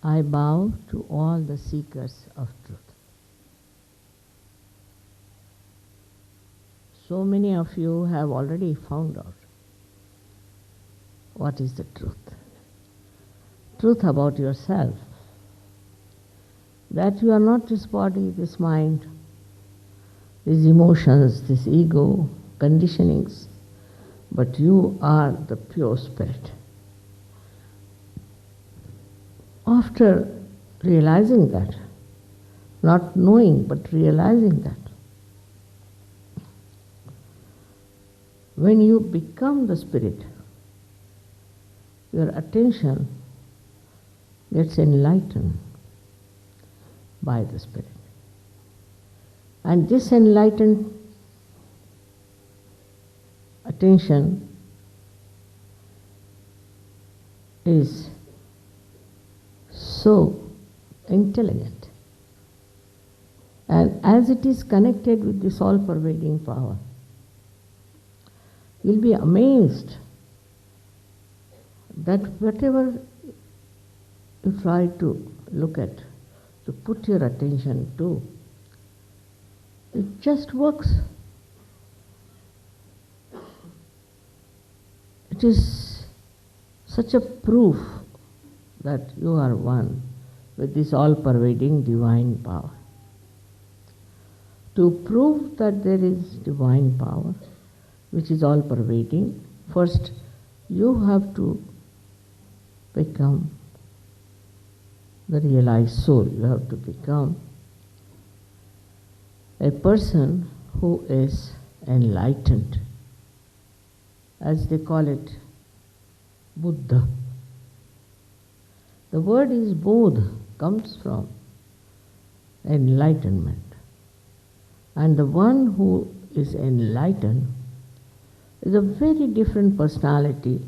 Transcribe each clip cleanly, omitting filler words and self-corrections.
I bow to all the seekers of truth. So many of you have already found out what is the truth. Truth about yourself. That you are not this body, this mind, these emotions, this ego, conditionings, but you are the pure spirit. After realizing that. Not knowing, but realizing that. When you become the Spirit, your attention gets enlightened by the Spirit. And this enlightened attention is so intelligent. And as it is connected with this all-pervading power, you'll be amazed that whatever you try to look at, to put your attention to, it just works. It is such a proof that you are one with this all-pervading divine power. To prove that there is divine power, which is all-pervading, first you have to become the realized soul. You have to become a person who is enlightened. As they call it, Buddha. The word is bodh, comes from enlightenment. And the one who is enlightened is a very different personality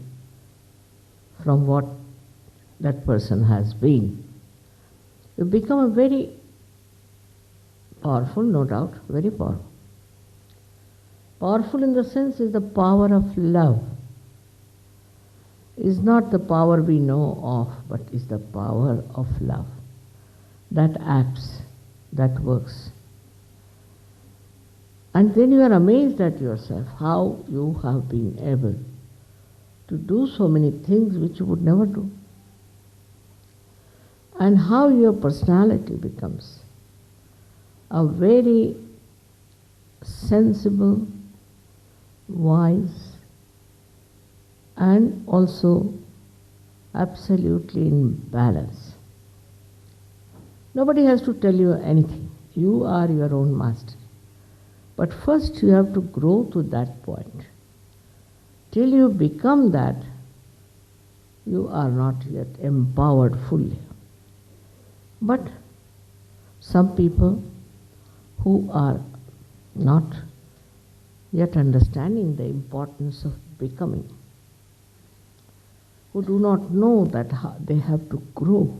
from what that person has been. You become a very powerful, no doubt, very powerful. Powerful in the sense is the power of love. Is not the power we know of, but is the power of love that acts, that works. And then you are amazed at yourself, how you have been able to do so many things which you would never do. And how your personality becomes a very sensible, wise, and also absolutely in balance. Nobody has to tell you anything. You are your own master. But first you have to grow to that point. Till you become that, you are not yet empowered fully. But some people who are not yet understanding the importance of becoming, who do not know that they have to grow,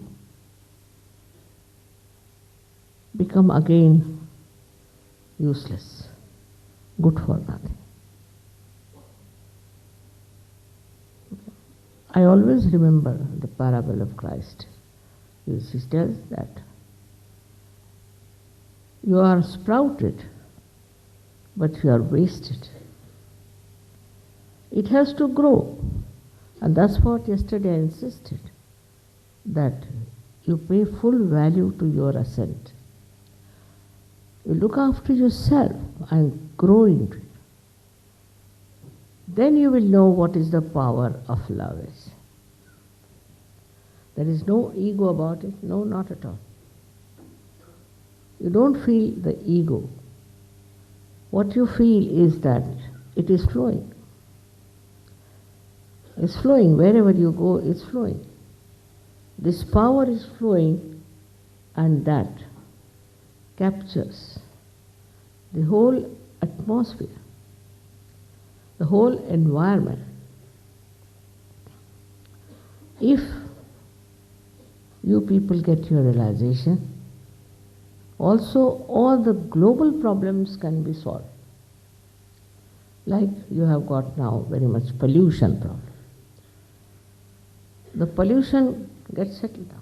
become again useless, good for nothing. I always remember the parable of Christ. He tells that you are sprouted, but you are wasted. It has to grow. And that's what yesterday I insisted, that you pay full value to your ascent. You look after yourself and grow into it. Then you will know what is the power of love is. There is no ego about it, no, not at all. You don't feel the ego. What you feel is that it is flowing. It's flowing, wherever you go, it's flowing. This power is flowing, and that captures the whole atmosphere, the whole environment. If you people get your realization, also all the global problems can be solved. Like you have got now very much pollution problem. The pollution gets settled down.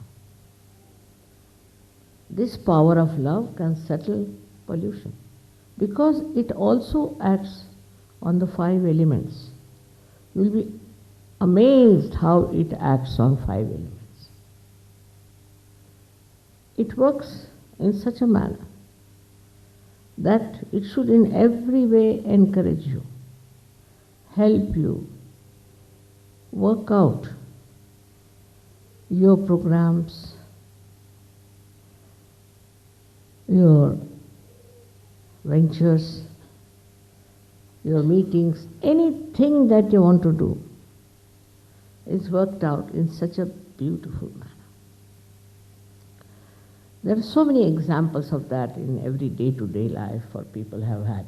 This power of love can settle pollution because it also acts on the 5 elements. You will be amazed how it acts on 5 elements. It works in such a manner that it should in every way encourage you, help you, work out your programs, your ventures, your meetings, anything that you want to do is worked out in such a beautiful manner. There are so many examples of that in every day-to-day life for people have had.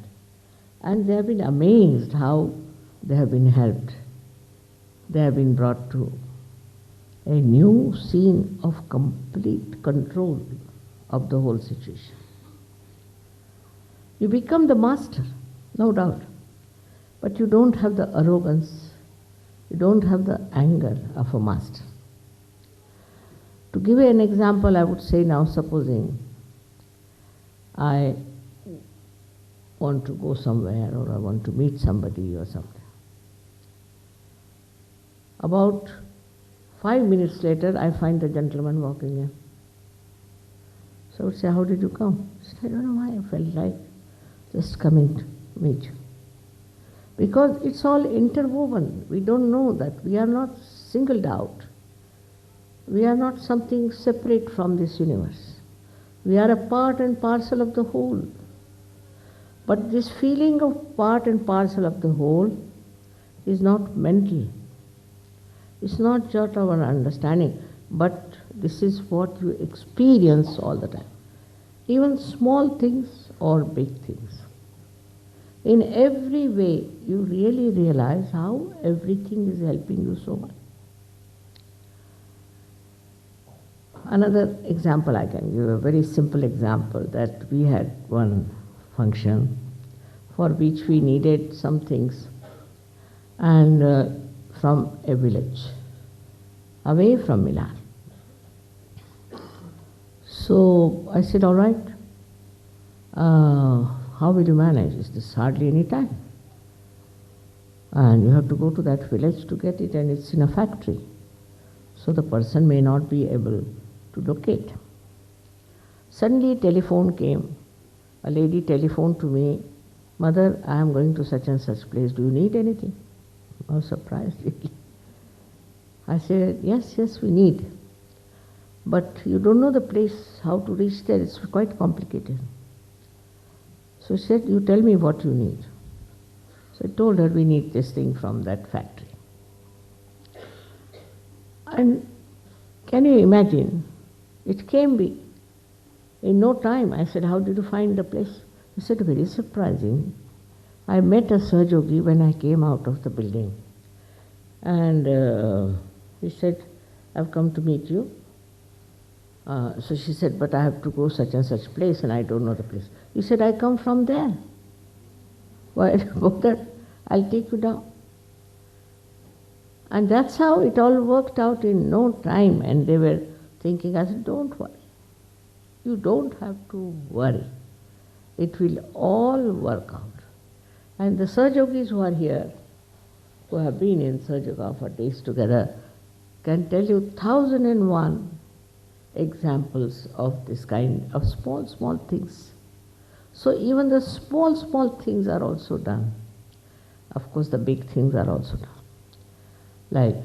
And they have been amazed how they have been helped. They have been brought to a new scene of complete control of the whole situation. You become the master, no doubt, but you don't have the arrogance, you don't have the anger of a master. To give you an example, I would say now, supposing I want to go somewhere or I want to meet somebody or something. About 5 minutes later, I find the gentleman walking in. So I would say, how did you come? I said, I don't know why, I felt like just coming to meet you. Because it's all interwoven. We don't know that. We are not singled out. We are not something separate from this universe. We are a part and parcel of the whole. But this feeling of part and parcel of the whole is not mental. It's not just our understanding, but this is what you experience all the time. Even small things or big things. In every way, you really realize how everything is helping you so much. Another example I can give, a very simple example, that we had one function for which we needed some things, and from a village away from Milan. So I said, all right, how will you manage? Is this hardly any time? And you have to go to that village to get it, and it's in a factory. So the person may not be able to locate. Suddenly a telephone came. A lady telephoned to me, Mother, I am going to such and such place. Do you need anything? I was surprised really. I said, yes, we need. But you don't know the place, how to reach there. It's quite complicated. So she said, you tell me what you need. So I told her we need this thing from that factory. And can you imagine? It came in no time. I said, how did you find the place? He said, very surprising. I met a Sahajogi when I came out of the building. And he said, I've come to meet you. So she said, but I have to go such and such place and I don't know the place. He said, I come from there. Why bother? I'll take you down. And that's how it all worked out in no time. And they were thinking, I said, don't worry. You don't have to worry. It will all work out. And the Sahajogis who are here, who have been in Sahajoga for days together, can tell you 1001 examples of this kind of small things. So even the small things are also done. Of course, the big things are also done. Like,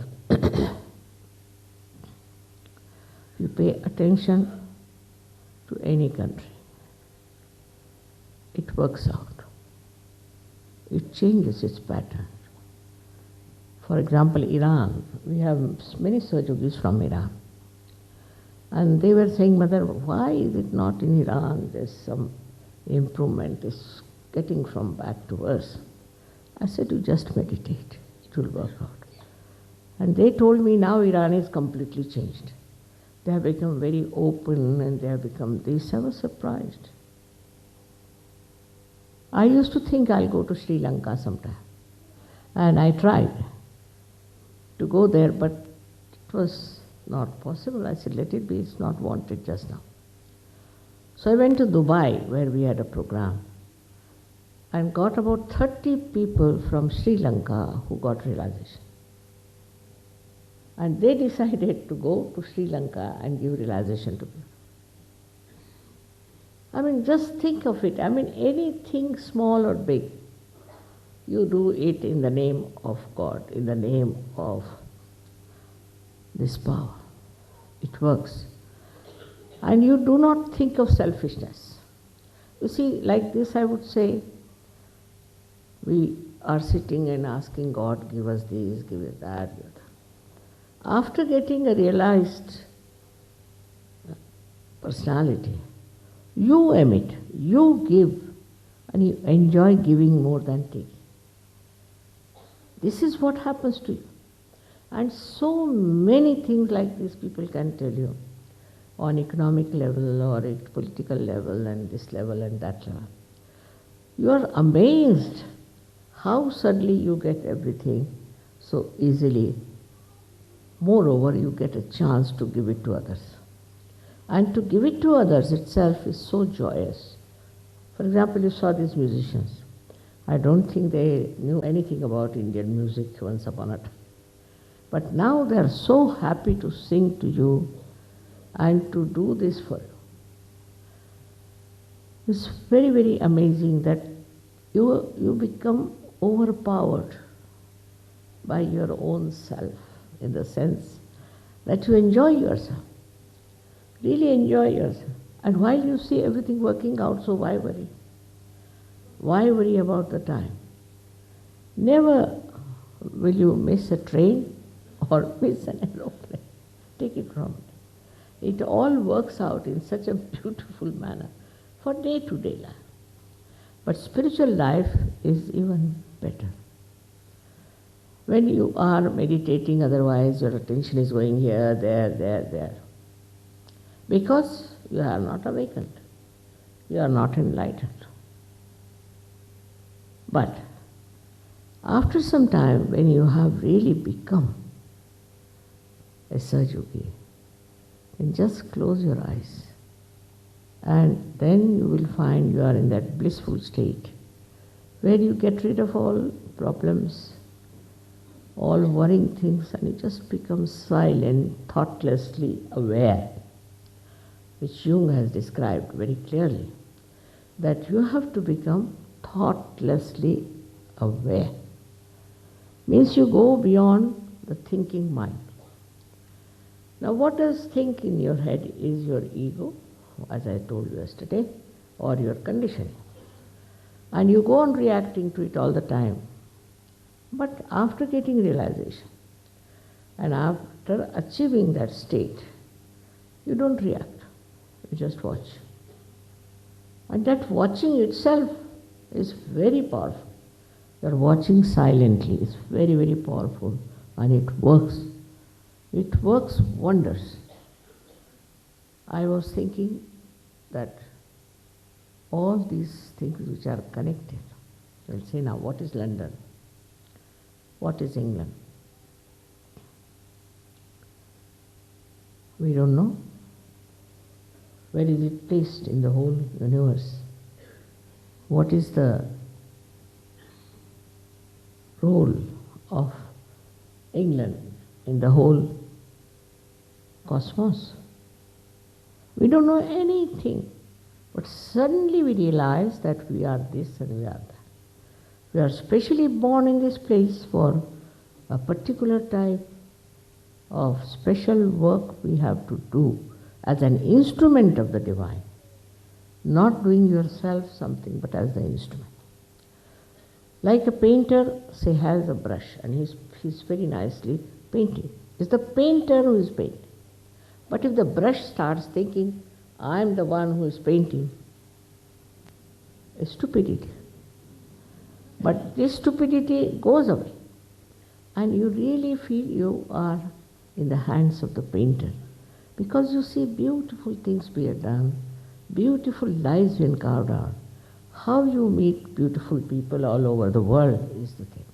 you pay attention to any country, it works out. It changes its pattern. For example, Iran. We have many Sahajogis from Iran. And they were saying, Mother, why is it not in Iran? There's some improvement. It's getting from bad to worse. I said, you just meditate. It will work out. And they told me now Iran is completely changed. They have become very open and they have become this. I was surprised. I used to think I'll go to Sri Lanka sometime. And I tried to go there, but it was not possible. I said, let it be, it's not wanted just now. So I went to Dubai, where we had a program, and got about 30 people from Sri Lanka who got realization. And they decided to go to Sri Lanka and give realization to people. I mean, just think of it. I mean, anything small or big, you do it in the name of God, in the name of this power. It works. And you do not think of selfishness. You see, like this I would say, we are sitting and asking God, give us this, give us that, give us that. After getting a realized personality, you emit, you give, and you enjoy giving more than taking. This is what happens to you. And so many things like this people can tell you on economic level or at political level and this level and that level. You are amazed how suddenly you get everything so easily. Moreover, you get a chance to give it to others. And to give it to others itself is so joyous. For example, you saw these musicians. I don't think they knew anything about Indian music once upon a time. But now they are so happy to sing to you and to do this for you. It's very, very amazing that you become overpowered by your own self, in the sense that you enjoy yourself, really enjoy yourself. And while you see everything working out, so why worry? Why worry about the time? Never will you miss a train or miss an aeroplane. Take it from me. It all works out in such a beautiful manner for day-to-day life. But spiritual life is even better. When you are meditating, otherwise your attention is going here, there. Because you are not awakened. You are not enlightened. But after some time, when you have really become a Sahaja-yogi, then just close your eyes. And then you will find you are in that blissful state where you get rid of all problems, all worrying things, and you just become silent, thoughtlessly aware, which Jung has described very clearly, that you have to become thoughtlessly aware. Means you go beyond the thinking mind. Now what does think in your head is your ego, as I told you yesterday, or your conditioning. And you go on reacting to it all the time. But after getting realization, and after achieving that state, you don't react, you just watch. And that watching itself is very powerful. You are watching silently, it's very, very powerful, and it works. It works wonders. I was thinking that all these things which are connected, you'll say now, what is London? What is England? We don't know. Where is it placed in the whole universe? What is the role of England in the whole cosmos? We don't know anything. But suddenly we realize that we are this and we are that. We are specially born in this place for a particular type of special work we have to do as an instrument of the divine. Not doing yourself something, but as the instrument. Like a painter, say, has a brush and he's very nicely painting. It's the painter who is painting. But if the brush starts thinking, I am the one who is painting, it's stupidity. But this stupidity goes away. And you really feel you are in the hands of the painter. Because you see beautiful things being done, beautiful lives being carved out. How you meet beautiful people all over the world is the thing.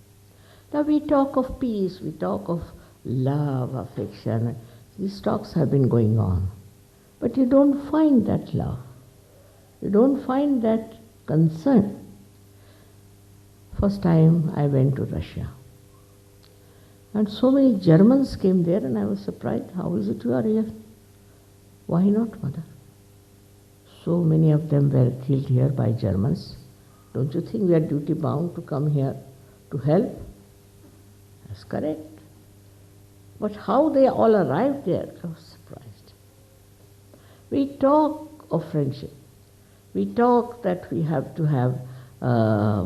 Now we talk of peace, we talk of love, affection. These talks have been going on. But you don't find that love. You don't find that concern. First time I went to Russia. And so many Germans came there and I was surprised. How is it you are here? Why not, mother? So many of them were killed here by Germans. Don't you think we are duty bound to come here to help? That's correct. But how they all arrived there, I was surprised. We talk of friendship. We talk that we have to have,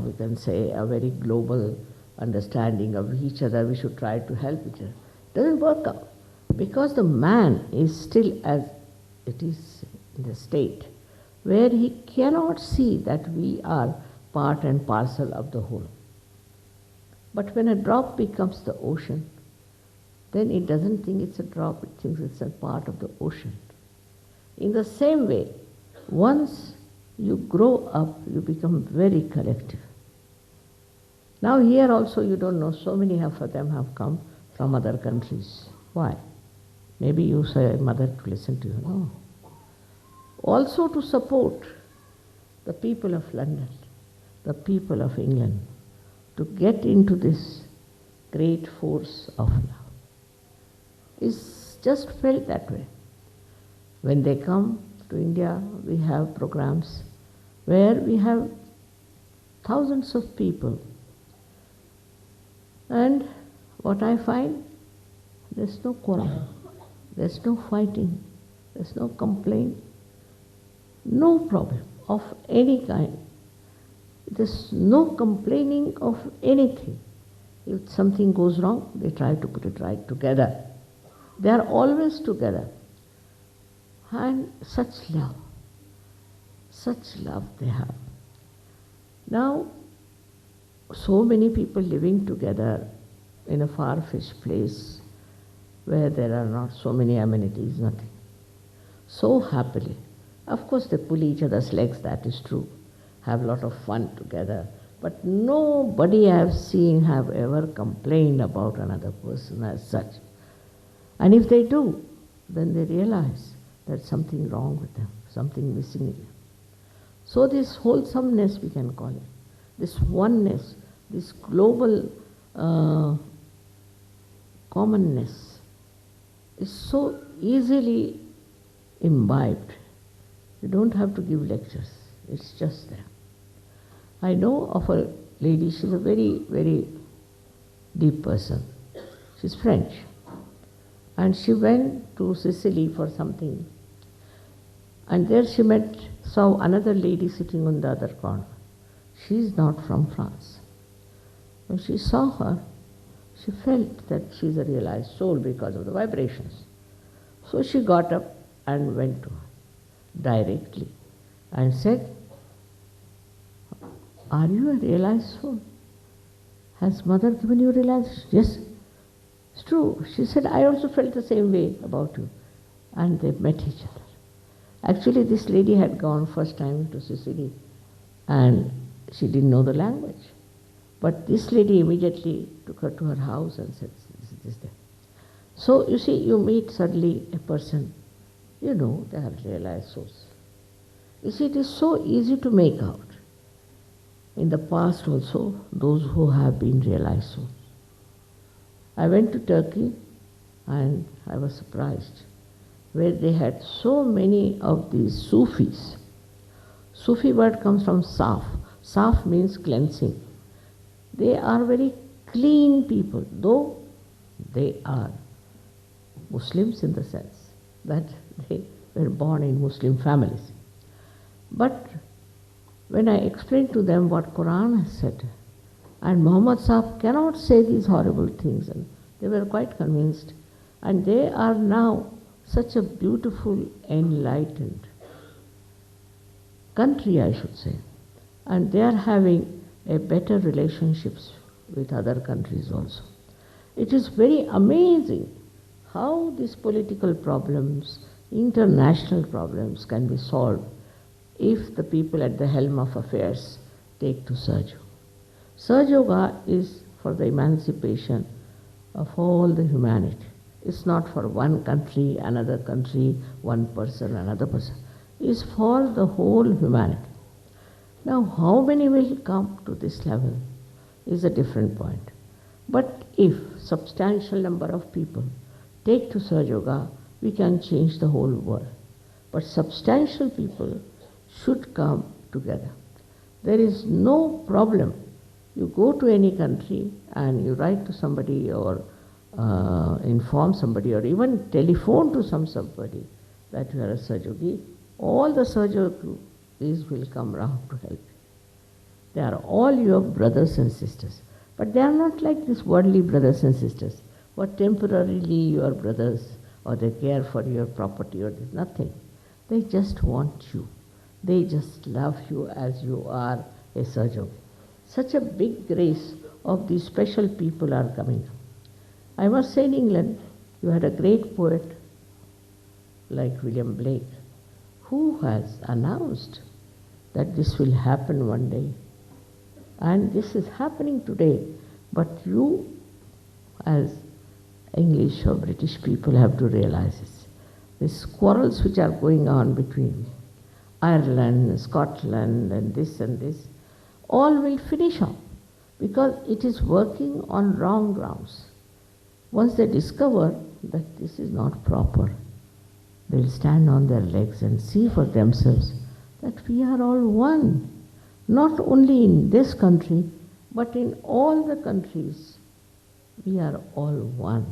we can say, a very global understanding of each other. We should try to help each other. It doesn't work out because the man is still as it is in the state where he cannot see that we are part and parcel of the whole. But when a drop becomes the ocean, then it doesn't think it's a drop, it thinks it's a part of the ocean. In the same way, once you grow up, you become very collective. Now here also you don't know, so many of them have come from other countries. Why? Maybe you say, mother, to listen to you. No. Also to support the people of London, the people of England, to get into this great force of love. It's just felt that way. When they come to India, we have programs where we have thousands of people. And what I find, there's no quarrel, there's no fighting, there's no complaint, no problem of any kind. There's no complaining of anything. If something goes wrong, they try to put it right together. They are always together. And such love they have. Now, so many people living together in a far-fetched place where there are not so many amenities, nothing. So happily. Of course, they pull each other's legs, that is true. Have a lot of fun together. But nobody I have seen have ever complained about another person as such. And if they do, then they realize there's something wrong with them, something missing in them. So this wholesomeness, we can call it, this oneness, this global commonness is so easily imbibed. You don't have to give lectures, it's just there. I know of a lady, she's a very, very deep person. She's French. And she went to Sicily for something. And there she saw another lady sitting on the other corner. She's not from France. When she saw her, she felt that she's a realized soul because of the vibrations. So she got up and went to her directly and said, "Are you a realized soul? Has Mother given you realization?" "Yes." "It's true." She said, "I also felt the same way about you." And they met each other. Actually, this lady had gone first time to Sicily and she didn't know the language. But this lady immediately took her to her house and said, this, that. So you see, you meet suddenly a person, you know they have realized souls. You see, it is so easy to make out. In the past also, those who have been realized souls. I went to Turkey and I was surprised where they had so many of these Sufis. Sufi word comes from Saf. Saf means cleansing. They are very clean people, though they are Muslims in the sense that they were born in Muslim families. But when I explained to them what Quran has said, and Muhammad Sahib cannot say these horrible things, and they were quite convinced, and they are now such a beautiful, enlightened country, I should say, and they are having a better relationships with other countries also. It is very amazing how these political problems, international problems can be solved if the people at the helm of affairs take to Sahaja Yoga. Sahaja Yoga is for the emancipation of all the humanity. It's not for one country, another country, one person, another person. It's for the whole humanity. Now, how many will come to this level is a different point. But if substantial number of people take to Sahaja Yoga, we can change the whole world. But substantial people should come together. There is no problem. You go to any country and you write to somebody or inform somebody or even telephone to somebody that you are a Sahaja Yogi. All the Sahaja Yogi these will come round to help you. They are all your brothers and sisters. But they are not like these worldly brothers and sisters who are temporarily your brothers, or they care for your property or nothing. They just want you. They just love you as you are a surgeon. Such a big grace of these special people are coming. I must say in England, you had a great poet like William Blake, who has announced that this will happen one day. And this is happening today, but you as English or British people have to realize this. These quarrels which are going on between Ireland, Scotland and this, all will finish off because it is working on wrong grounds. Once they discover that this is not proper, they will stand on their legs and see for themselves that we are all one. Not only in this country, but in all the countries, we are all one.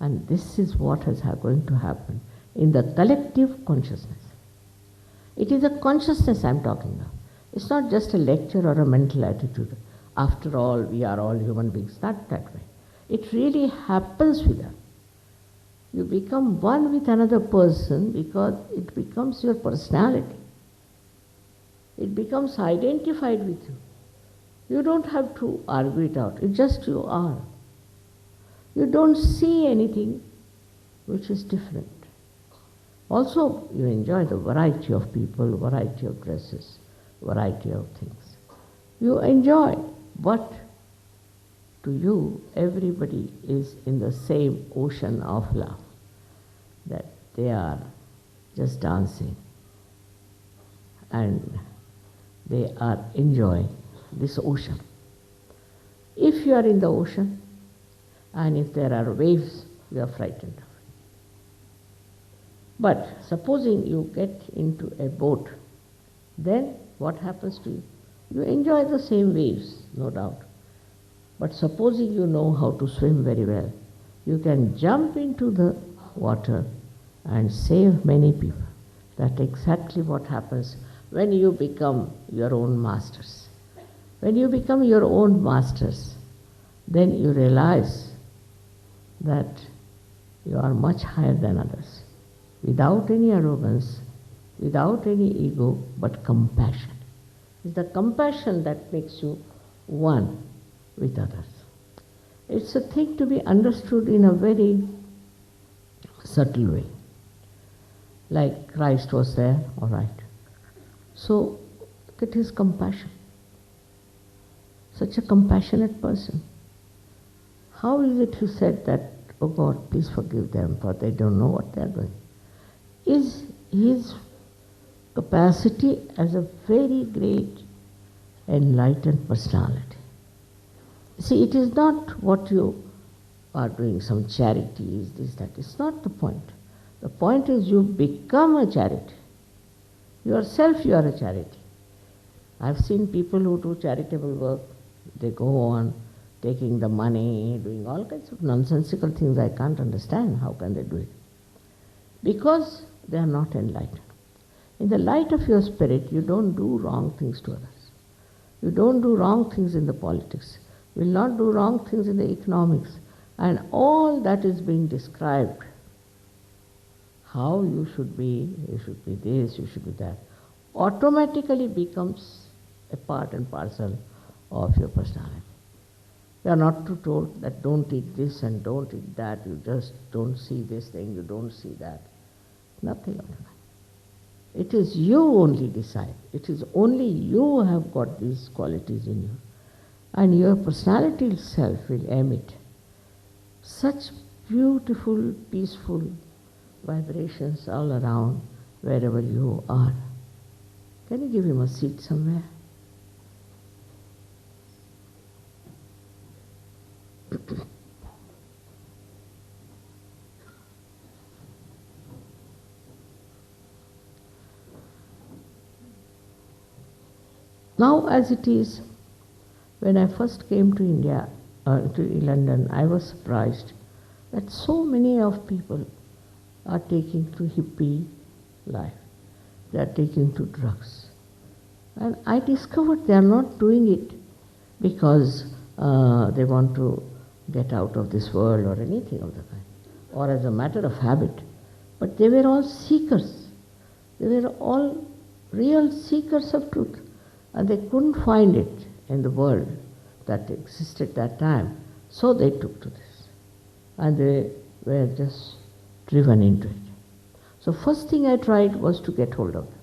And this is what is going to happen in the collective consciousness. It is a consciousness I am talking about. It's not just a lecture or a mental attitude. After all, we are all human beings. Not that way. It really happens with us. You become one with another person because it becomes your personality. It becomes identified with you. You don't have to argue it out. It's just you are. You don't see anything which is different. Also, you enjoy the variety of people, variety of dresses, variety of things. You enjoy, but to you, everybody is in the same ocean of love, that they are just dancing and they are enjoying this ocean. If you are in the ocean and if there are waves, you are frightened of it. But supposing you get into a boat, then what happens to you? You enjoy the same waves, no doubt. But supposing you know how to swim very well, you can jump into the water and save many people. That's exactly what happens when you become your own masters. When you become your own masters, then you realize that you are much higher than others, without any arrogance, without any ego, but compassion. It's the compassion that makes you one with others. It's a thing to be understood in a very subtle way. Like Christ was there, all right. So look at his compassion. Such a compassionate person. How is it he said that, oh God, please forgive them, for they don't know what they are doing? Is his capacity as a very great enlightened personality. See, it is not what you are doing, some charities, this, that. It's not the point. The point is you become a charity. Yourself you are a charity. I've seen people who do charitable work, they go on taking the money, doing all kinds of nonsensical things I can't understand. How can they do it? Because they are not enlightened. In the light of your spirit, you don't do wrong things to others. You don't do wrong things in the politics. You will not do wrong things in the economics. And all that is being described, how you should be this, you should be that, automatically becomes a part and parcel of your personality. You are not to told that don't eat this and don't eat that, you just don't see this thing, you don't see that. Nothing of that. It is you only decide. It is only you have got these qualities in you. And your personality itself will emit such beautiful, peaceful vibrations all around wherever you are. Can you give him a seat somewhere? Now as it is, when I first came to India, to London, I was surprised that so many of people are taking to hippie life. They are taking to drugs. And I discovered they are not doing it because they want to get out of this world or anything of the kind, or as a matter of habit. But they were all seekers. They were all real seekers of truth. And they couldn't find it in the world that existed that time. So they took to this. And they were just driven into it. So first thing I tried was to get hold of them.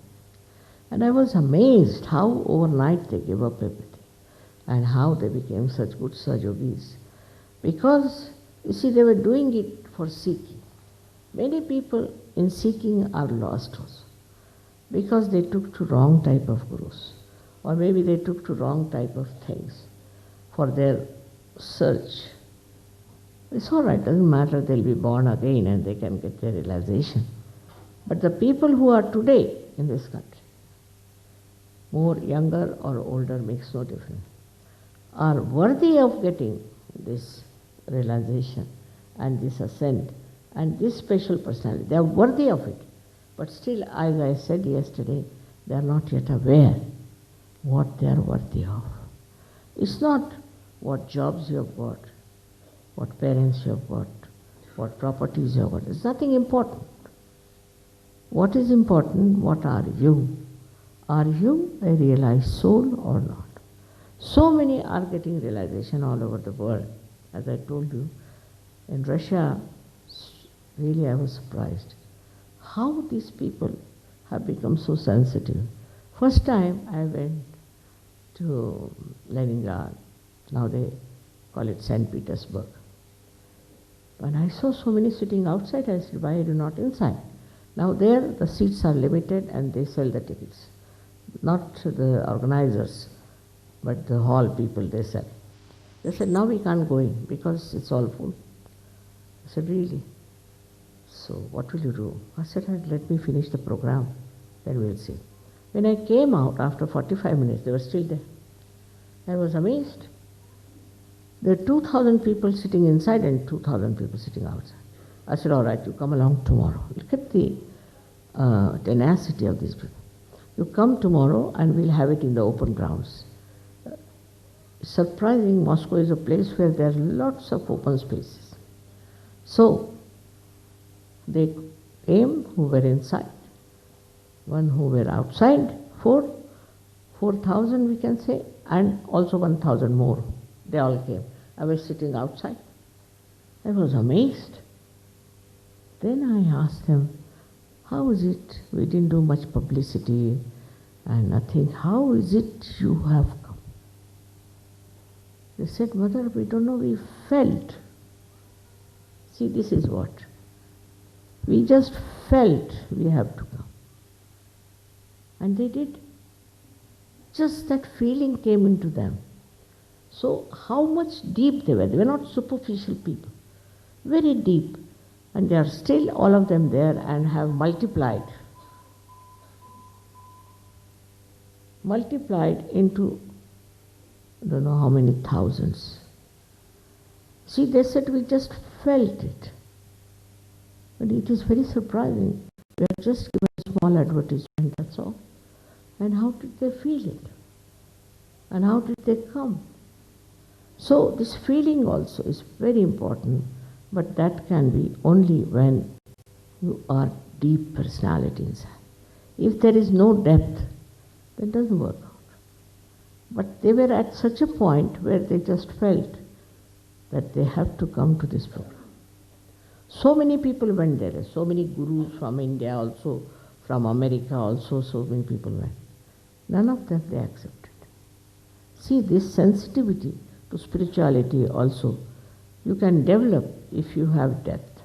And I was amazed how overnight they gave up everything and how they became such good Sahajogis. Because, you see, they were doing it for seeking. Many people in seeking are lost also because they took to wrong type of gurus, or maybe they took to wrong type of things for their search. It's all right, doesn't matter, they'll be born again and they can get their realization. But the people who are today in this country, more younger or older makes no difference, are worthy of getting this realization and this ascent and this special personality. They are worthy of it. But still, as I said yesterday, they are not yet aware what they are worthy of. It's not what jobs you have got, what parents you have got, what properties you have got. It's nothing important. What is important? What are you? Are you a realized soul or not? So many are getting realization all over the world. As I told you, in Russia, really I was surprised how these people have become so sensitive. First time I went to Leningrad, now they call it St. Petersburg. When I saw so many sitting outside, I said, why are you not inside? Now there the seats are limited and they sell the tickets. Not the organizers, but the hall people, they sell. They said, now we can't go in because it's all full. I said, really? So what will you do? I said, let me finish the program, then we'll see. When I came out after 45 minutes, they were still there. I was amazed. There are 2,000 people sitting inside and 2,000 people sitting outside. I said, all right, you come along tomorrow. Look at the tenacity of these people. You come tomorrow and we'll have it in the open grounds. Surprising, Moscow is a place where there are lots of open spaces. So, they came who were inside, one who were outside, 4,000 we can say, and also 1,000 more. They all came. I was sitting outside. I was amazed. Then I asked them, how is it, we didn't do much publicity and nothing, how is it you have come? They said, Mother, we don't know, we felt. See, this is what. We just felt we have to come. And they did. Just that feeling came into them. So how much deep they were. They were not superficial people. Very deep. And they are still all of them there and have multiplied. Multiplied into I don't know how many thousands. See, they said we just felt it. But it is very surprising. We have just given a small advertisement, that's all. And how did they feel it? And how did they come? So this feeling also is very important, but that can be only when you are deep personality inside. If there is no depth, then it doesn't work out. But they were at such a point where they just felt that they have to come to this program. So many people went there, so many gurus from India also, from America also, so many people went. None of them they accepted. See, this sensitivity to spirituality also, you can develop if you have depth.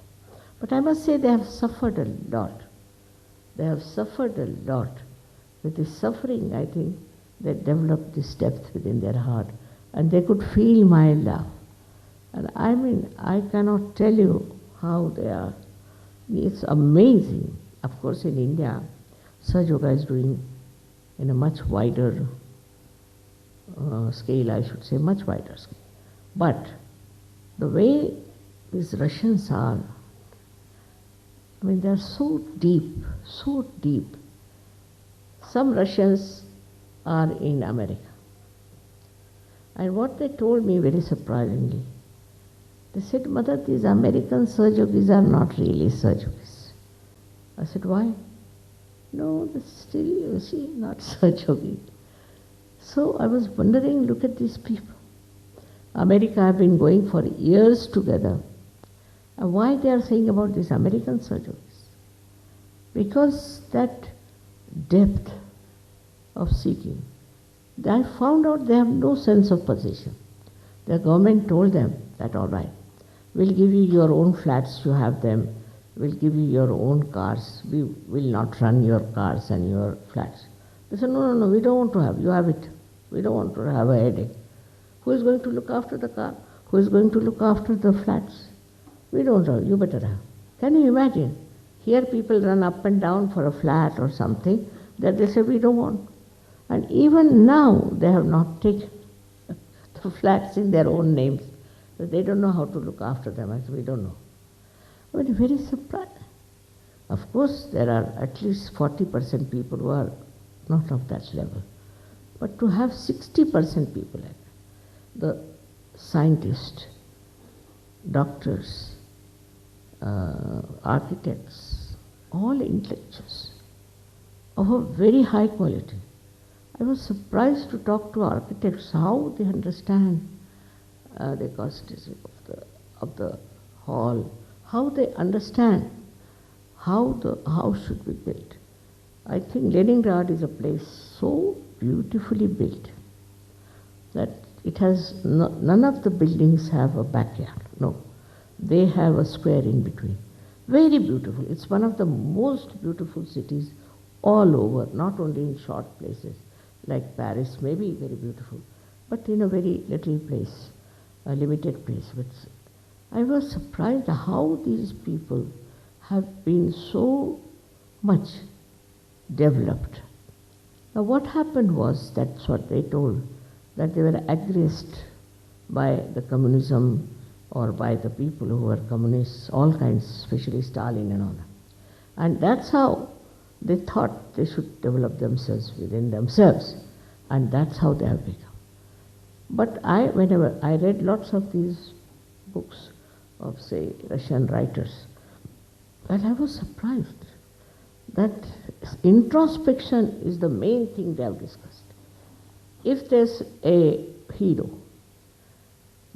But I must say they have suffered a lot. They have suffered a lot. With this suffering, I think, they developed this depth within their heart. And they could feel my love. And I mean, I cannot tell you how they are. It's amazing. Of course, in India, Sahaja Yoga is doing in a much wider scale, I should say, much wider scale. But the way these Russians are, I mean, they are so deep, so deep. Some Russians are in America. And what they told me very surprisingly, they said, Mother, these American Sahajogis are not really Sahajogis. I said, why? No, they're still, you see, not Sahajogis. So I was wondering, look at these people. America have been going for years together. And why they are saying about these American Sahajogis? Because that depth of seeking, I found out they have no sense of possession. The government told them that, all right, we'll give you your own flats, you have them, we'll give you your own cars, we will not run your cars and your flats. They said, no, we don't want to have, you have it. We don't want to have a headache. Who is going to look after the car? Who is going to look after the flats? We don't have, you better have. Can you imagine? Here people run up and down for a flat or something that they say we don't want. And even now they have not taken the flats in their own names. They don't know how to look after them, as we don't know. I mean, very surprised. Of course, there are at least 40% people who are not of that level. But to have 60% people like that, the scientists, doctors, architects, all intellectuals of a very high quality. I was surprised to talk to architects how they understand the causticism of the hall, how they understand how the house should be built. I think Leningrad is a place so beautifully built that it has none of the buildings have a backyard. No, they have a square in between. Very beautiful. It's one of the most beautiful cities all over, not only in short places like Paris, maybe very beautiful, but in a very little place, a limited place. But I was surprised how these people have been so much developed. Now what happened was, that's what they told, that they were aggressed by the communism or by the people who were communists, all kinds, especially Stalin and all that. And that's how they thought they should develop themselves within themselves. And that's how they have become. But whenever I read lots of these books of, say, Russian writers, and I was surprised that introspection is the main thing they have discussed. If there's a hero,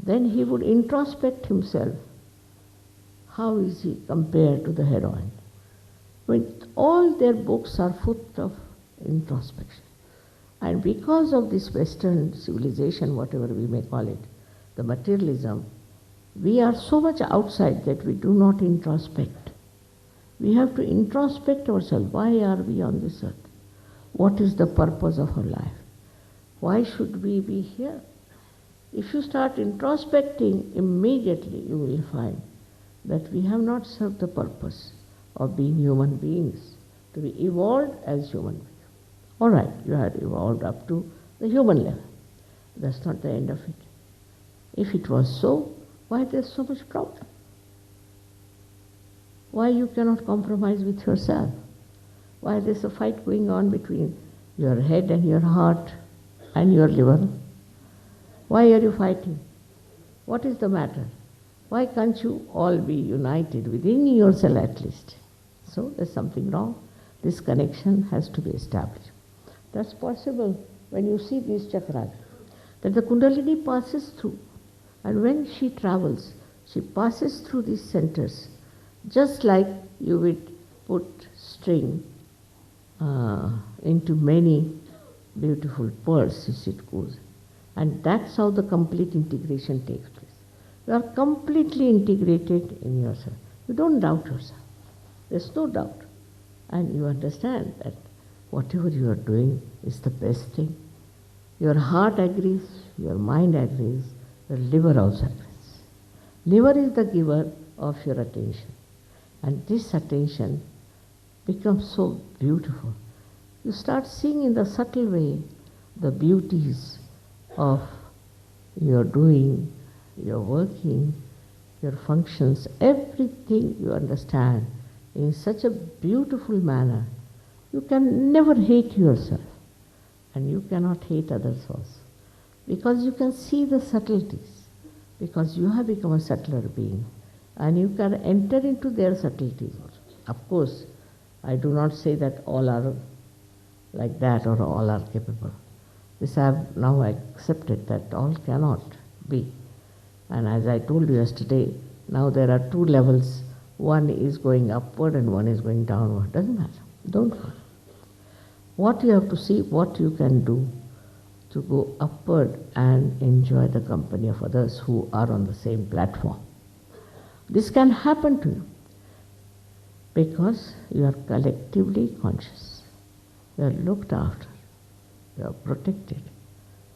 then he would introspect himself. How is he compared to the heroine? All their books are full of introspection. And because of this Western civilization, whatever we may call it, the materialism, we are so much outside that we do not introspect. We have to introspect ourselves. Why are we on this earth? What is the purpose of our life? Why should we be here? If you start introspecting, immediately you will find that we have not served the purpose of being human beings, to be evolved as human beings. All right, you have evolved up to the human level. That's not the end of it. If it was so, why there's so much problem? Why you cannot compromise with yourself? Why there's a fight going on between your head and your heart and your liver? Why are you fighting? What is the matter? Why can't you all be united within yourself at least? So there's something wrong. This connection has to be established. That's possible when you see these chakras, that the Kundalini passes through, and when she travels, she passes through these centers, just like you would put string into many beautiful pearls, as it goes. And that's how the complete integration takes place. You are completely integrated in yourself. You don't doubt yourself. There's no doubt. And you understand that whatever you are doing is the best thing. Your heart agrees, your mind agrees, your liver also agrees. Liver is the giver of your attention. And this attention becomes so beautiful. You start seeing in the subtle way the beauties of your doing, your working, your functions, everything you understand in such a beautiful manner. You can never hate yourself. and you cannot hate others also. Because you can see the subtleties, because you have become a subtler being, and you can enter into their subtleties also. Of course, I do not say that all are like that or all are capable. This I have now accepted that all cannot be. And as I told you yesterday, now there are two levels. One is going upward and one is going downward. Doesn't matter. Don't worry. What you have to see, what you can do to go upward and enjoy the company of others who are on the same platform. This can happen to you because you are collectively conscious. You are looked after. You are protected.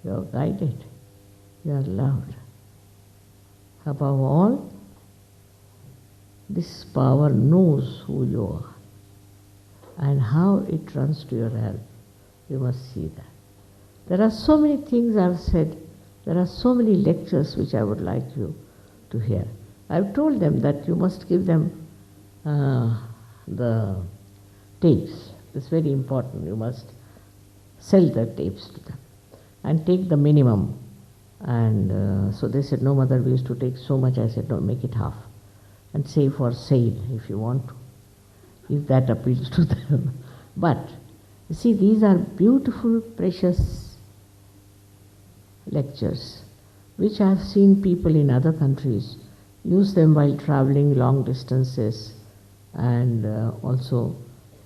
You are guided. You are loved. Above all, this power knows who you are and how it runs to your help. You must see that. There are so many things I have said. There are so many lectures which I would like you to hear. I have told them that you must give them the tapes. It's very important. You must sell the tapes to them and take the minimum. And so they said, no mother, we used to take so much. I said, no, make it half and say for sale if you want to, if that appeals to them. But you see, these are beautiful, precious lectures which I have seen people in other countries use them while traveling long distances and also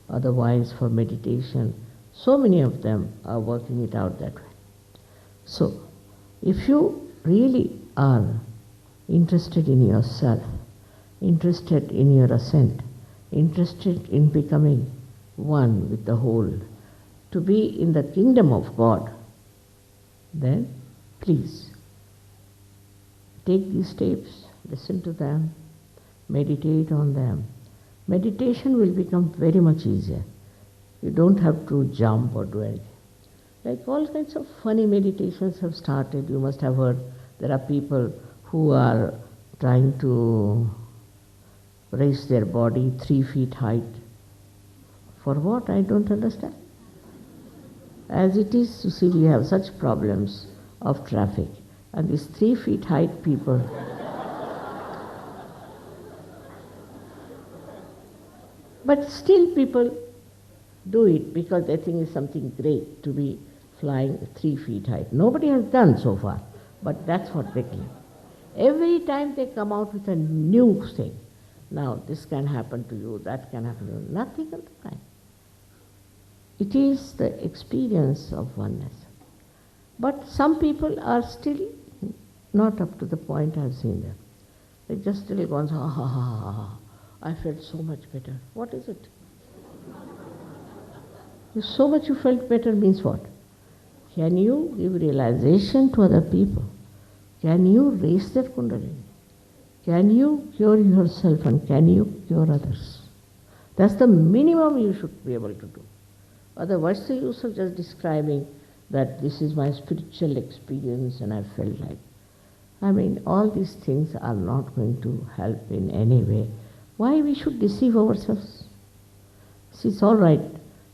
otherwise for meditation. So many of them are working it out that way. So, if you really are interested in yourself, interested in your ascent, interested in becoming one with the whole, to be in the kingdom of God, then please take these tapes, listen to them, meditate on them. Meditation will become very much easier. You don't have to jump or do anything. Like all kinds of funny meditations have started. You must have heard there are people who are trying to raise their body 3 feet height. For what? I don't understand. As it is, you see, we have such problems of traffic. And these 3 feet height people, but still people do it because they think it's something great to be flying 3 feet height. Nobody has done so far, but that's what they claim. Every time they come out with a new thing. Now, this can happen to you, that can happen to you. Nothing of the kind. It is the experience of oneness. But some people are still not up to the point I've seen them. They just still go on, ha ha ha ha ha. I felt so much better. What is it? So much you felt better means what? Can you give realization to other people? Can you raise their kundalini? Can you cure yourself and can you cure others? That's the minimum you should be able to do. Otherwise, what's the use of just describing that this is my spiritual experience and I felt like. I mean, all these things are not going to help in any way. Why we should deceive ourselves? See, it's all right.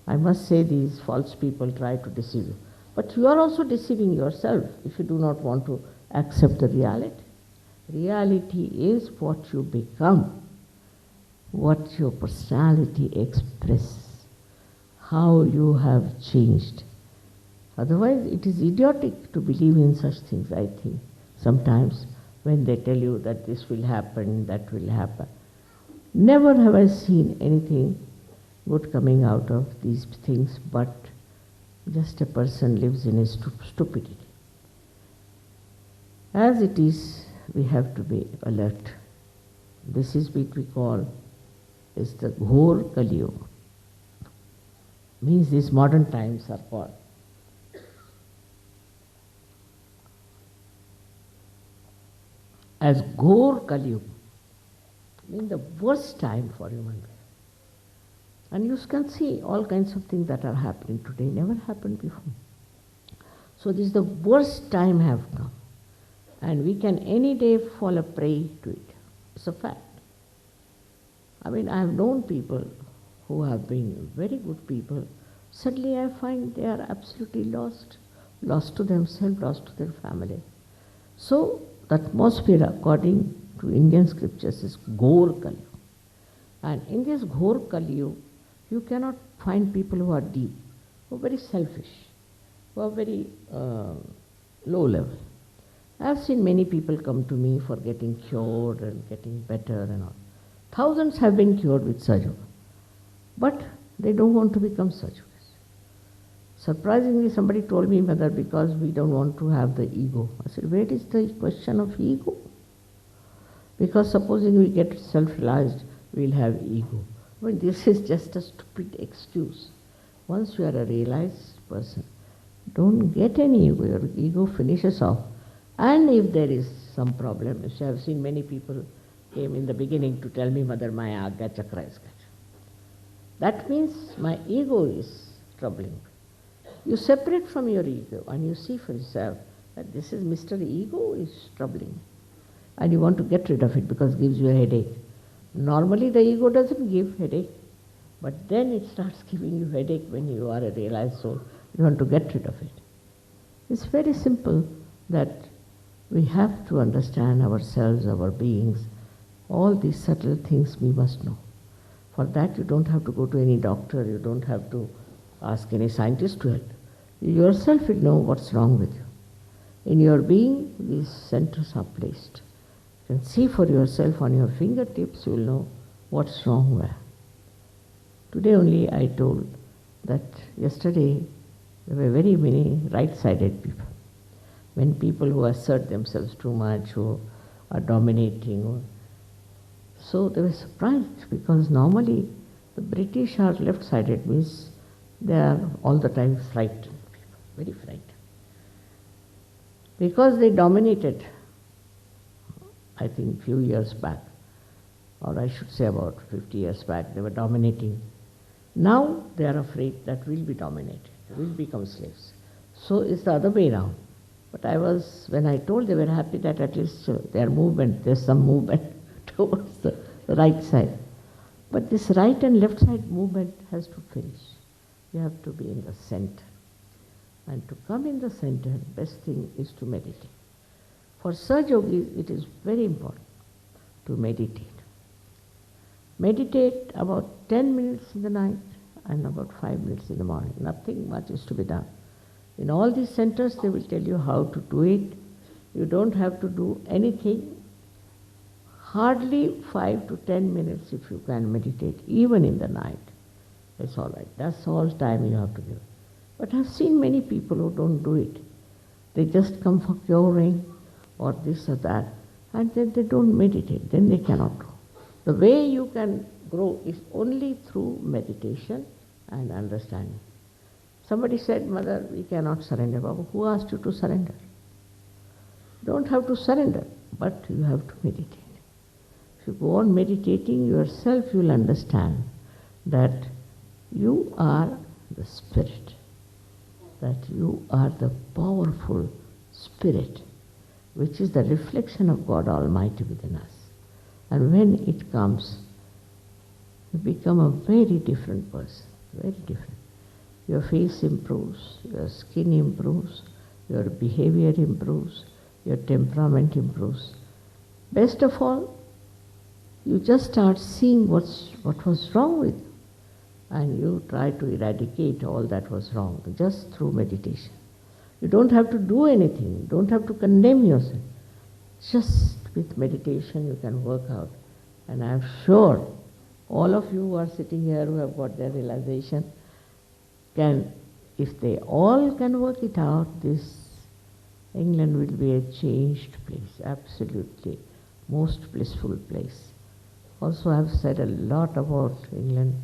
I must say these false people try to deceive you. But you are also deceiving yourself if you do not want to accept the reality. Reality is what you become, what your personality expresses, how you have changed. Otherwise, it is idiotic to believe in such things, I think. Sometimes when they tell you that this will happen, that will happen. Never have I seen anything good coming out of these things, but just a person lives in his stupidity. As it is, we have to be alert. This is what we call is the Ghor Kali Yuga. Means these modern times are called. As Ghor Kali Yuga, means the worst time for human being. And you can see all kinds of things that are happening today, never happened before. So this is the worst time have come. And we can any day fall a prey to it. It's a fact. I mean, I have known people who have been very good people. Suddenly I find they are absolutely lost, lost to themselves, lost to their family. So the atmosphere according to Indian scriptures is Ghor Kali. And in this Ghor Kali, you cannot find people who are deep, who are very selfish, who are very low level. I have seen many people come to me for getting cured and getting better and all. Thousands have been cured with Sahaja Yoga, but they don't want to become Sahaja Yogas. Surprisingly, somebody told me, Mother, because we don't want to have the ego. I said, where is the question of ego? Because supposing we get self-realized, we'll have ego. Well, this is just a stupid excuse. Once you are a realized person, don't get any ego. Your ego finishes off. And if there is some problem, you see, I've seen many people came in the beginning to tell me, Mother, my Agya Chakra is cut. That means my ego is troubling. You separate from your ego and you see for yourself that this is Mr. Ego is troubling. And you want to get rid of it because it gives you a headache. Normally the ego doesn't give headache, but then it starts giving you headache when you are a realized soul. You want to get rid of it. It's very simple that we have to understand ourselves, our beings. All these subtle things we must know. For that you don't have to go to any doctor, you don't have to ask any scientist to help. You yourself will know what's wrong with you. In your being, these centers are placed. You can see for yourself on your fingertips, you will know what's wrong where. Today only I told that yesterday there were very many right-sided people. When people who assert themselves too much, who are dominating. So they were surprised because normally the British are left-sided, means they are all the time frightened people, very frightened. Because they dominated, I think few years back, or I should say about 50 years back, they were dominating. Now they are afraid that we'll be dominated, we'll become slaves. So it's the other way around. But when I told, they were happy that at least there's some movement towards the right side. But this right and left side movement has to finish. You have to be in the center. And to come in the center, best thing is to meditate. For Sahaja Yogis, it is very important to meditate. Meditate about 10 minutes in the night and about 5 minutes in the morning. Nothing much is to be done. In all these centers, they will tell you how to do it. You don't have to do anything. Hardly 5 to 10 minutes if you can meditate, even in the night. It's all right. That's all time you have to give. But I've seen many people who don't do it. They just come for curing or this or that, and then they don't meditate. Then they cannot grow. The way you can grow is only through meditation and understanding. Somebody said, Mother, we cannot surrender. Baba, who asked you to surrender? You don't have to surrender, but you have to meditate. If you go on meditating yourself, you will understand that you are the spirit, that you are the powerful spirit, which is the reflection of God Almighty within us. And when it comes, you become a very different person, very different. Your face improves, your skin improves, your behavior improves, your temperament improves. Best of all, you just start seeing what was wrong with you, and you try to eradicate all that was wrong just through meditation. You don't have to do anything, you don't have to condemn yourself. Just with meditation you can work out. And I am sure all of you who are sitting here who have got their realization can, if they all can work it out, this England will be a changed place, absolutely most blissful place. Also I have said a lot about England.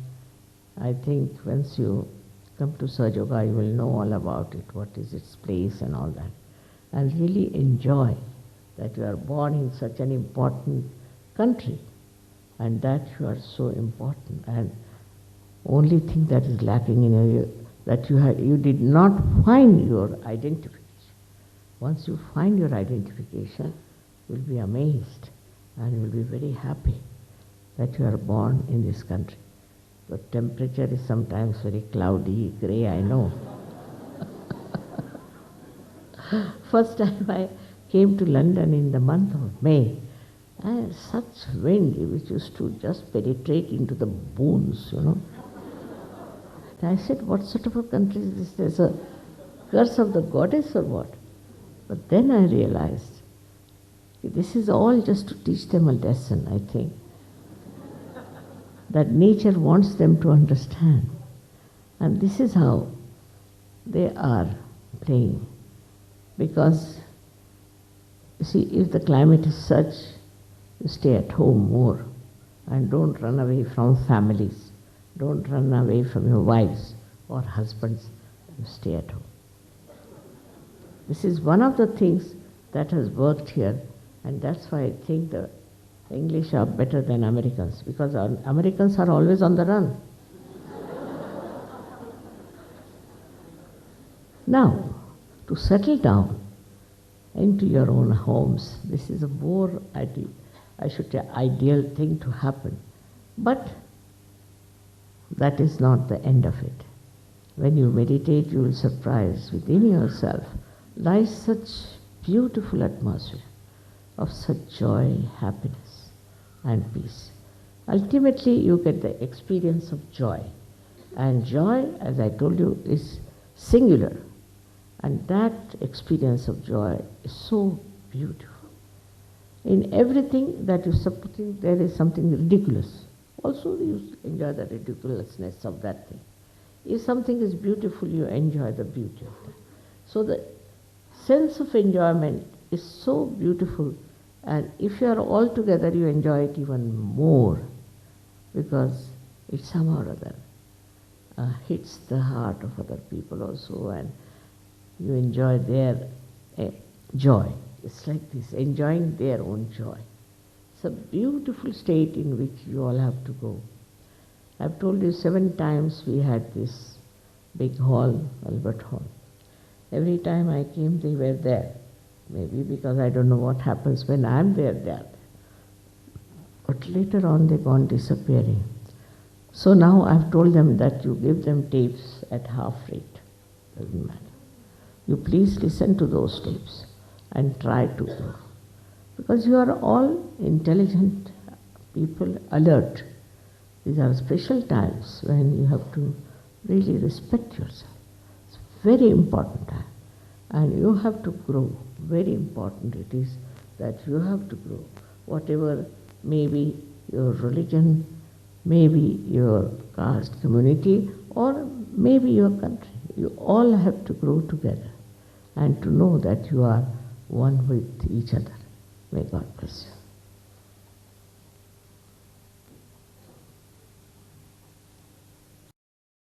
I think once you come to Sahaja Yoga, you will know all about it, what is its place and all that. And really enjoy that you are born in such an important country and that you are so important. And only thing that is lacking in you, that you did not find your identification. Once you find your identification, you will be amazed and you will be very happy that you are born in this country. The temperature is sometimes very cloudy, grey, I know. First time I came to London in the month of May, and such wind which used to just penetrate into the bones, And I said, what sort of a country is this? There's a curse of the goddess or what? But then I realized, this is all just to teach them a lesson, I think. That nature wants them to understand. And this is how they are playing. Because, you see, if the climate is such, you stay at home more and don't run away from families. Don't run away from your wives or husbands. You stay at home. This is one of the things that has worked here, and that's why I think the English are better than Americans, because Americans are always on the run. Now, to settle down into your own homes, this is a more ideal thing to happen. But that is not the end of it. When you meditate, you will surprise within yourself lies such beautiful atmosphere of such joy, happiness, and peace. Ultimately, you get the experience of joy. And joy, as I told you, is singular. And that experience of joy is so beautiful. In everything that you support, there is something ridiculous. Also, you enjoy the ridiculousness of that thing. If something is beautiful, you enjoy the beauty of that. So the sense of enjoyment is so beautiful, and if you are all together, you enjoy it even more, because it somehow or other hits the heart of other people also, and you enjoy their joy. It's like this, enjoying their own joy. It's a beautiful state in which you all have to go. I've told you 7 times we had this big hall, Albert Hall. Every time I came, they were there. Maybe because I don't know what happens when I'm there, they are there. But later on, they've gone disappearing. So now I've told them that you give them tapes at half rate. Doesn't matter. You please listen to those tapes and try to grow. Because you are all intelligent people, alert. These are special times when you have to really respect yourself. It's a very important time. And you have to grow. Very important it is that you have to grow. Whatever may be your religion, maybe your caste community, or maybe your country. You all have to grow together and to know that you are one with each other. May God bless you.